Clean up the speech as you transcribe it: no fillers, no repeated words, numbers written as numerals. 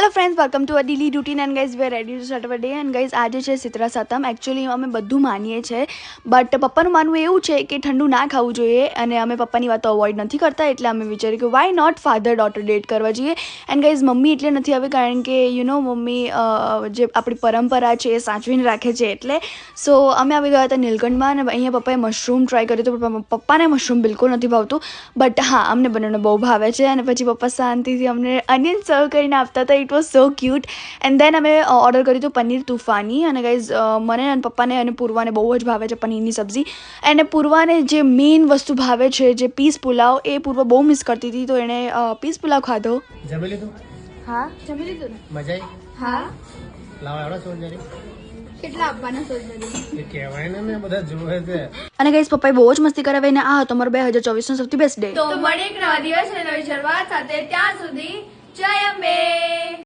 Hello friends, welcome to a daily routine and guys we are ready to start our day. And guys આજે છે શીતળા સાતમ. Actually અમે બધું માનીએ છીએ, but પપ્પાનું માનવું એવું છે કે ઠંડુ ના ખાવું જોઈએ, અને અમે પપ્પાની વાતો અવોઇડ નથી કરતા. એટલે અમે વિચાર્યું કે why not father daughter date કરવા જઈએ. એન્ડ ગાઈઝ મમ્મી એટલે નથી આવી, કારણ કે મમ્મી જે આપણી પરંપરા છે એ સાચવીને રાખે છે. એટલે સો અમે આવી ગયા હતા નીલકંઠમાં, અને અહીંયા પપ્પાએ મશરૂમ ટ્રાય કર્યું હતું, પણ પપ્પાને મશરૂમ બિલકુલ નથી ભાવતું. બટ હા, અમને બંનેને બહુ ભાવે છે. અને પછી પપ્પા શાંતિથી અમને અનિયન સર્વ કરીને આપતા હતા. It was so cute. And then અમે ઓર્ડર કર્યું હતું પનીર તુફાની. અને ગાઈઝ મને અને પપ્પાને અને પૂર્વાને બહુ જ ભાવે છે પનીરની સબ્જી. અને પૂર્વાને જે મેઇન વસ્તુ ભાવે છે, જે પીસ પુલાવ, એ પૂર્વ બહુ મિસ કરતી હતી, તો એણે પીસ પુલાવ ખાધો. જમી લીધું? હા, જમી લીધું ને. મજા આવી? હા. લાવો એવડો સોલ્જરી કેટલા આપવાના સોલ્જરી એ કહેવાય ને, મેં બધા જોવે છે. અને ગાઈઝ પપ્પાએ બહુ જ મસ્તી કરાવી, ને આ હતો અમારો 2024 નો સૌથી બેસ્ટ ડે. તો મળીએ એક નવા દિવસ અને નવી શરૂઆત સાથે. ત્યાં સુધી જય અંબે.